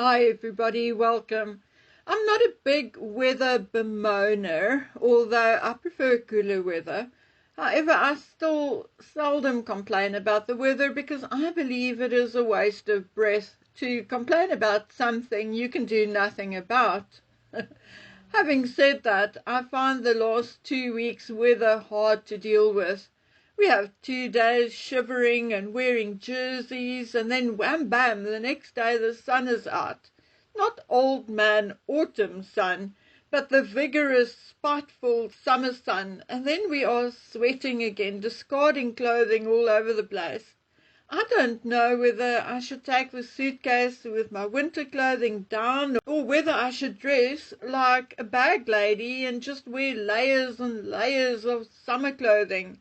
Hi everybody, welcome. I'm not a big weather bemoaner, although I prefer cooler weather. However, I still seldom complain about the weather because I believe it is a waste of breath to complain about something you can do nothing about. Having said that, I find the last 2 weeks' weather hard to deal with. We have 2 days shivering and wearing jerseys, and then wham bam, the next day the sun is out. Not old man autumn sun, but the vigorous, spiteful summer sun, and then we are sweating again, discarding clothing all over the place. I don't know whether I should take the suitcase with my winter clothing down or whether I should dress like a bag lady and just wear layers and layers of summer clothing.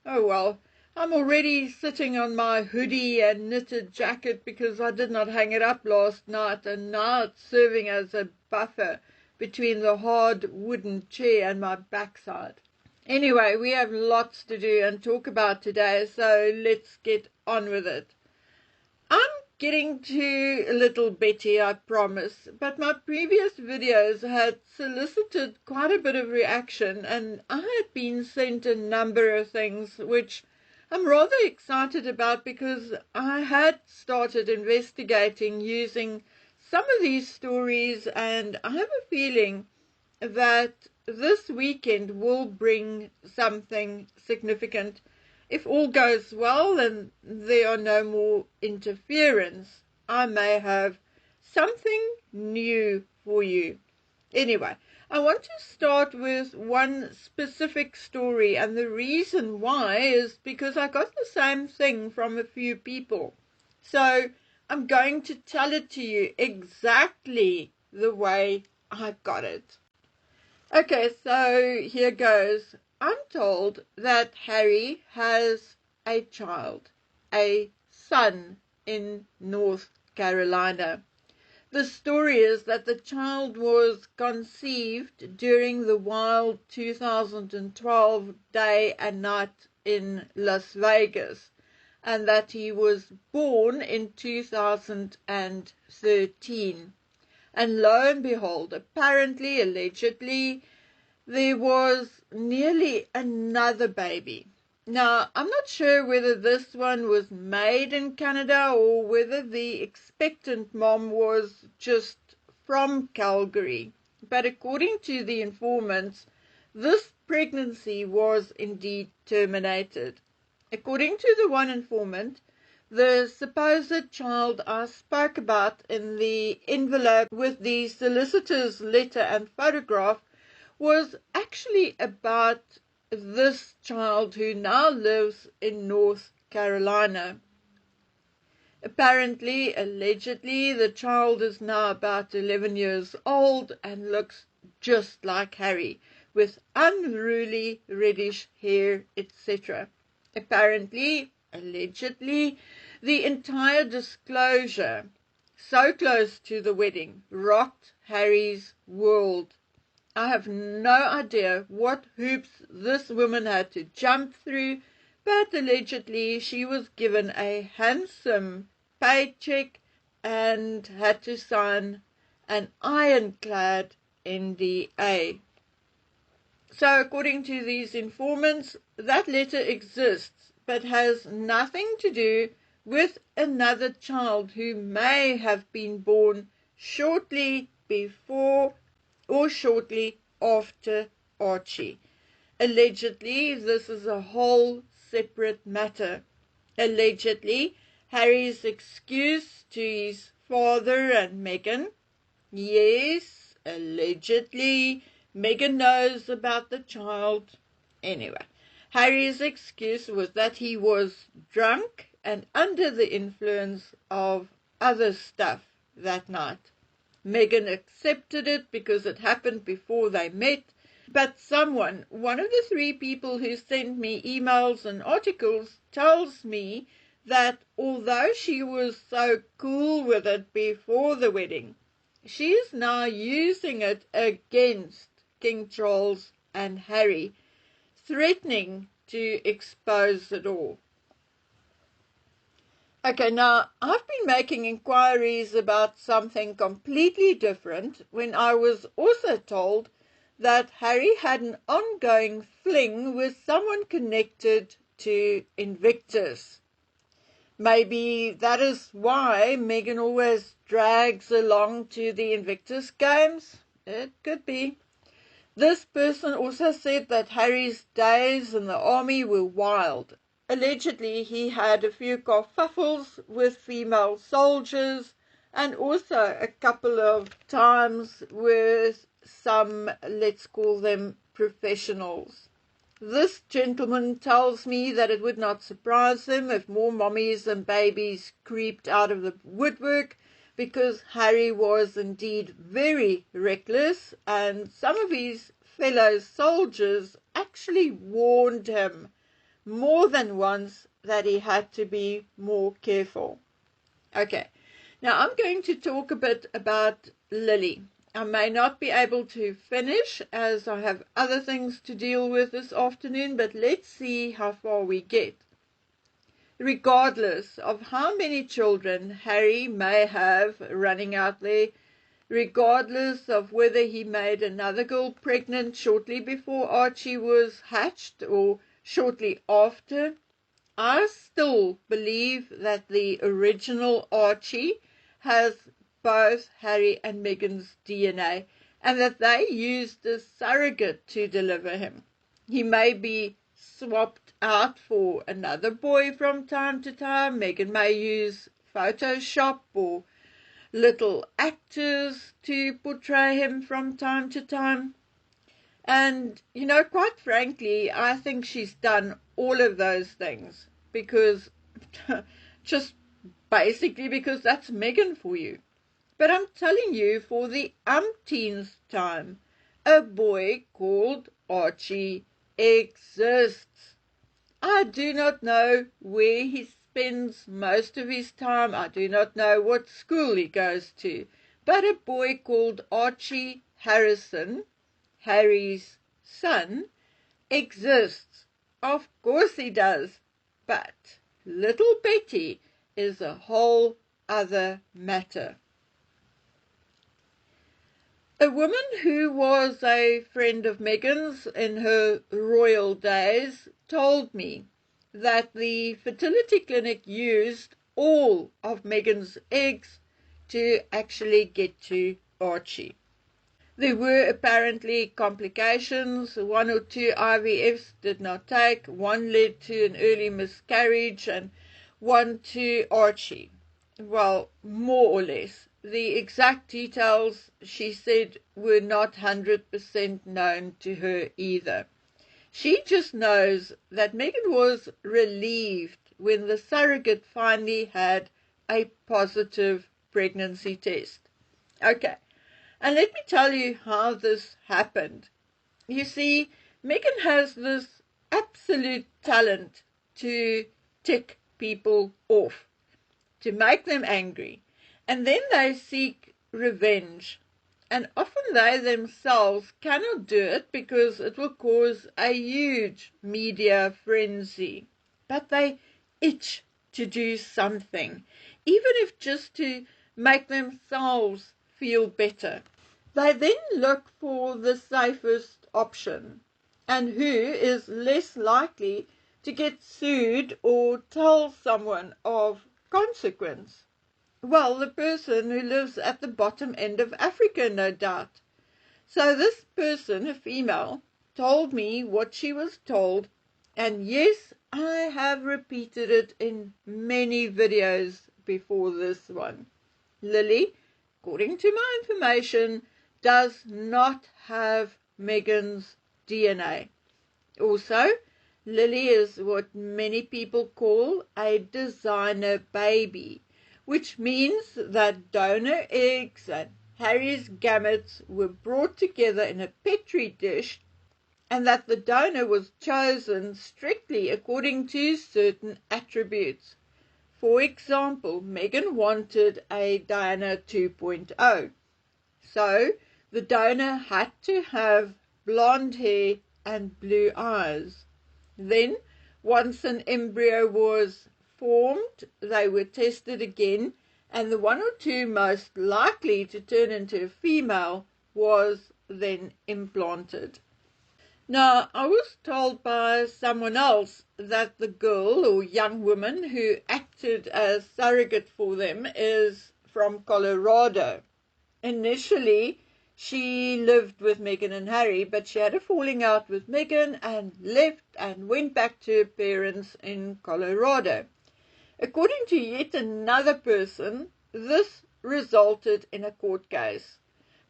Oh well, I'm already sitting on my hoodie and knitted jacket because I did not hang it up last night, and now it's serving as a buffer between the hard wooden chair and my backside. Anyway, we have lots to do and talk about today, so let's get on with it. I'm getting to Little Betty, I promise, but my previous videos had solicited quite a bit of reaction, and I had been sent a number of things which I'm rather excited about because I had started investigating using some of these stories, and I have a feeling that this weekend will bring something significant. If all goes well and there are no more interference, I may have something new for you. Anyway, I want to start with one specific story, and the reason why is because I got the same thing from a few people. So I'm going to tell it to you exactly the way I got it. Okay, so here goes. I'm told that Harry has a child, a son in North Carolina. The story is that the child was conceived during the wild 2012 day and night in Las Vegas, and that he was born in 2013. And lo and behold, apparently, allegedly, there was nearly another baby. Now, I'm not sure whether this one was made in Canada or whether the expectant mom was just from Calgary. But according to the informants, this pregnancy was indeed terminated. According to the one informant, the supposed child I spoke about in the envelope with the solicitor's letter and photograph was actually about this child who now lives in North Carolina. Apparently, allegedly, the child is now about 11 years old and looks just like Harry, with unruly reddish hair, etc. Apparently, allegedly, the entire disclosure, so close to the wedding, rocked Harry's world. I have no idea what hoops this woman had to jump through, but allegedly she was given a handsome paycheck and had to sign an ironclad NDA. So according to these informants, that letter exists but has nothing to do with another child who may have been born shortly before or shortly after Archie. Allegedly, this is a whole separate matter. Allegedly, Harry's excuse to his father and Meghan. Yes, allegedly, Meghan knows about the child. Anyway, Harry's excuse was that he was drunk and under the influence of other stuff that night. Meghan accepted it because it happened before they met, but one of the 3 people who sent me emails and articles, tells me that although she was so cool with it before the wedding, she is now using it against King Charles and Harry, threatening to expose it all. Okay, now I've been making inquiries about something completely different when I was also told that Harry had an ongoing fling with someone connected to Invictus. Maybe that is why Meghan always drags along to the Invictus games. It could be. This person also said that Harry's days in the army were wild. Allegedly, he had a few kerfuffles with female soldiers and also a couple of times with some, let's call them, professionals. This gentleman tells me that it would not surprise him if more mommies and babies creeped out of the woodwork, because Harry was indeed very reckless, and some of his fellow soldiers actually warned him more than once that he had to be more careful. Okay, now I'm going to talk a bit about Lili. I may not be able to finish as I have other things to deal with this afternoon, but let's see how far we get. Regardless of how many children Harry may have running out there, regardless of whether he made another girl pregnant shortly before Archie was hatched or shortly after, I still believe that the original Archie has both Harry and Meghan's DNA, and that they used a surrogate to deliver him. He may be swapped out for another boy from time to time. Meghan may use Photoshop or little actors to portray him from time to time. And, quite frankly, I think she's done all of those things because, just basically because that's Meghan for you. But I'm telling you, for the umpteenth time, a boy called Archie exists. I do not know where he spends most of his time. I do not know what school he goes to. But a boy called Archie Harrison, Harry's son, exists. Of course he does. But little Betty is a whole other matter. A woman who was a friend of Meghan's in her royal days told me that the fertility clinic used all of Meghan's eggs to actually get to Archie. There were apparently complications. 1 or 2 IVFs did not take. 1 led to an early miscarriage and 1 to Archie. Well, more or less. The exact details, she said, were not 100% known to her either. She just knows that Meghan was relieved when the surrogate finally had a positive pregnancy test. Okay. And let me tell you how this happened. You see, Meghan has this absolute talent to tick people off, to make them angry, and then they seek revenge. And often they themselves cannot do it because it will cause a huge media frenzy. But they itch to do something, even if just to make themselves feel better. They then look for the safest option, and who is less likely to get sued or tell someone of consequence. Well, the person who lives at the bottom end of Africa, no doubt. So this person, a female, told me what she was told, and yes, I have repeated it in many videos before this one. Lili, according to my information, does not have Meghan's DNA. Also, Lili is what many people call a designer baby, which means that donor eggs and Harry's gametes were brought together in a petri dish, and that the donor was chosen strictly according to certain attributes. For example, Meghan wanted a Diana 2.0. So the donor had to have blonde hair and blue eyes. Then, once an embryo was formed, they were tested again, and the one or two most likely to turn into a female was then implanted. Now, I was told by someone else that the girl or young woman who acted as surrogate for them is from Colorado. Initially, she lived with Meghan and Harry, but she had a falling out with Meghan and left and went back to her parents in Colorado. According to yet another person, this resulted in a court case.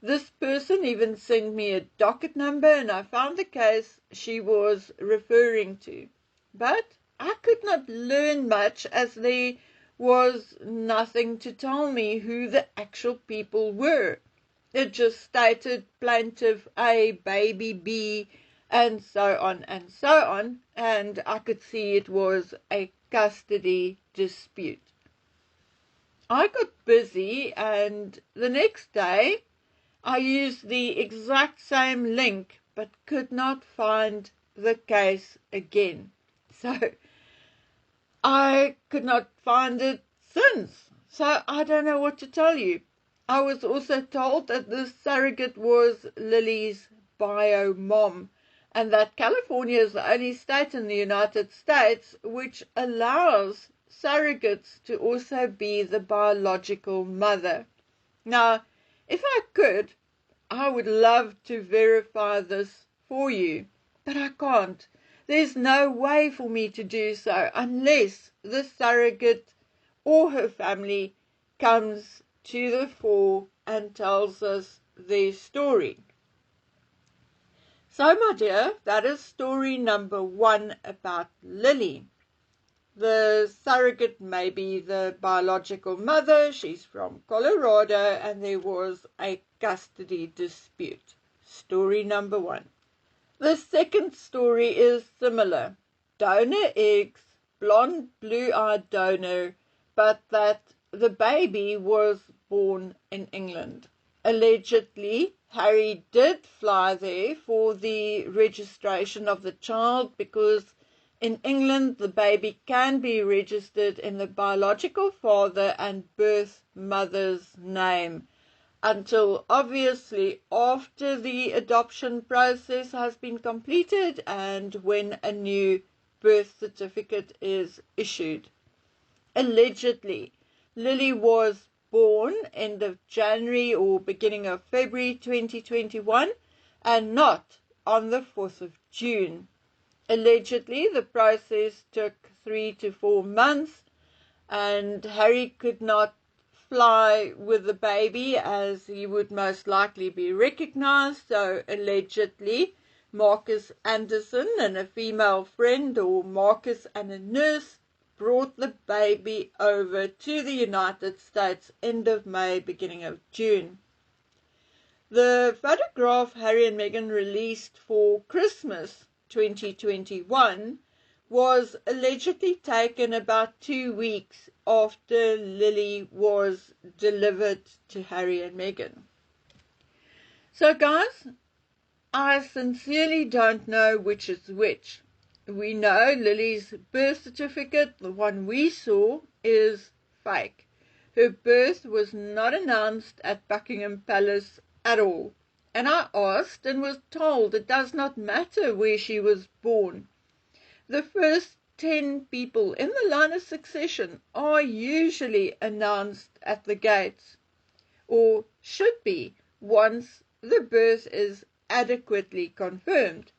This person even sent me a docket number and I found the case she was referring to. But I could not learn much as there was nothing to tell me who the actual people were. It just stated plaintiff A, baby B, and so on and so on, and I could see it was a custody dispute. I got busy, and the next day I used the exact same link but could not find the case again. So I could not find it since. So I don't know what to tell you. I was also told that this surrogate was Lili's bio mom, and that California is the only state in the United States which allows surrogates to also be the biological mother. Now, if I could, I would love to verify this for you, but I can't. There's no way for me to do so unless the surrogate or her family comes to the fore and tells us their story. So, my dear, that is story number 1 about Lili. The surrogate may be the biological mother. She's from Colorado, and there was a custody dispute. Story number 1. The second story is similar. Donor eggs, blonde, blue-eyed donor, but that the baby was born in England. Allegedly, Harry did fly there for the registration of the child because in England, the baby can be registered in the biological father and birth mother's name until obviously after the adoption process has been completed and when a new birth certificate is issued. Allegedly, Lili was born end of January or beginning of February 2021 and not on the 4th of June. Allegedly, the process took 3 to 4 months, and Harry could not fly with the baby as he would most likely be recognized. So, allegedly, Marcus Anderson and a female friend, or Marcus and a nurse, brought the baby over to the United States end of May, beginning of June. The photograph Harry and Meghan released for Christmas 2021 was allegedly taken about 2 weeks after Lili was delivered to Harry and Meghan. So guys, I sincerely don't know which is which. We know Lili's birth certificate, the one we saw, is fake. Her birth was not announced at Buckingham Palace at all. And I asked and was told it does not matter where she was born. The first 10 people in the line of succession are usually announced at the gates, or should be, once the birth is adequately confirmed.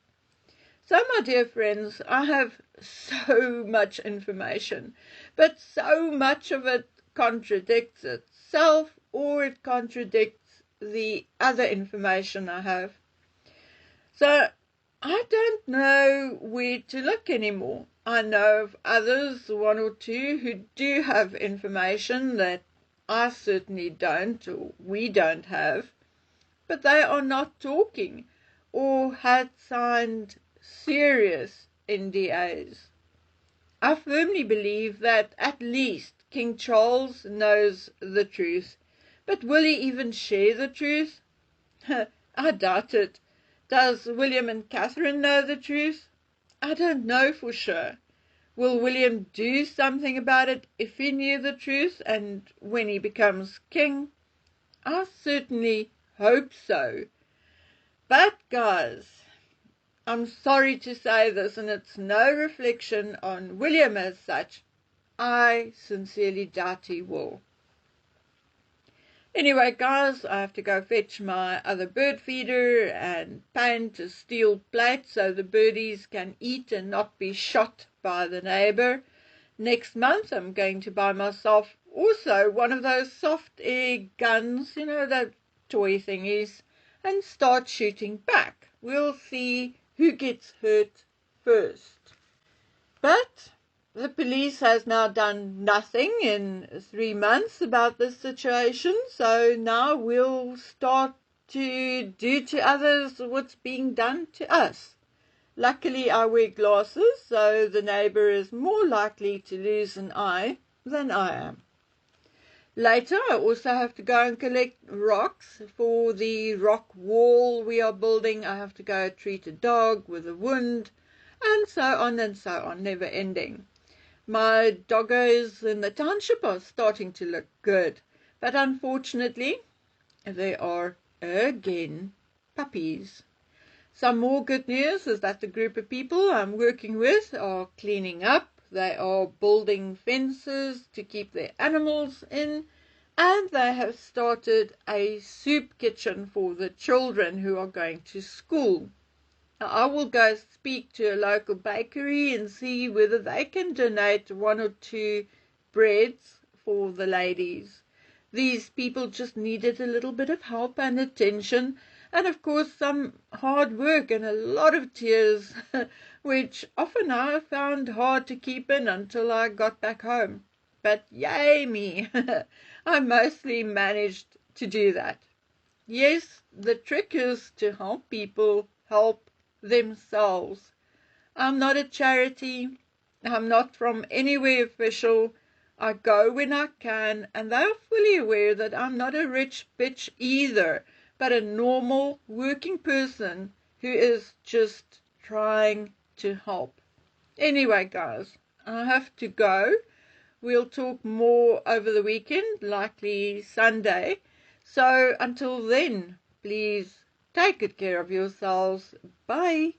So, my dear friends, I have so much information, but so much of it contradicts itself, or it contradicts the other information I have. So I don't know where to look anymore. I know of others, 1 or 2, who do have information that I certainly don't, or we don't have, but they are not talking or had signed serious NDAs. I firmly believe that at least King Charles knows the truth. But will he even share the truth? I doubt it. Does William and Catherine know the truth? I don't know for sure. Will William do something about it if he knew the truth and when he becomes king? I certainly hope so. But guys, I'm sorry to say this, and it's no reflection on William as such. I sincerely doubt he will. Anyway, guys, I have to go fetch my other bird feeder and paint a steel plate so the birdies can eat and not be shot by the neighbor. Next month, I'm going to buy myself also one of those soft air guns, the toy thingies, and start shooting back. We'll see who gets hurt first. But the police has now done nothing in 3 months about this situation, so now we'll start to do to others what's being done to us. Luckily, I wear glasses, so the neighbor is more likely to lose an eye than I am. Later, I also have to go and collect rocks for the rock wall we are building. I have to go treat a dog with a wound, and so on, never ending. My doggos in the township are starting to look good, but unfortunately, they are again puppies. Some more good news is that the group of people I'm working with are cleaning up. They are building fences to keep their animals in, and they have started a soup kitchen for the children who are going to school. Now, I will go speak to a local bakery and see whether they can donate 1 or 2 breads for the ladies. These people just needed a little bit of help and attention, and of course some hard work and a lot of tears, which often I found hard to keep in until I got back home. But yay me, I mostly managed to do that. Yes, the trick is to help people help themselves. I'm not a charity. I'm not from anywhere official. I go when I can, and they are fully aware that I'm not a rich bitch either, but a normal working person who is just trying to help. Anyway, guys, I have to go. We'll talk more over the weekend, likely Sunday. So until then, please take good care of yourselves. Bye.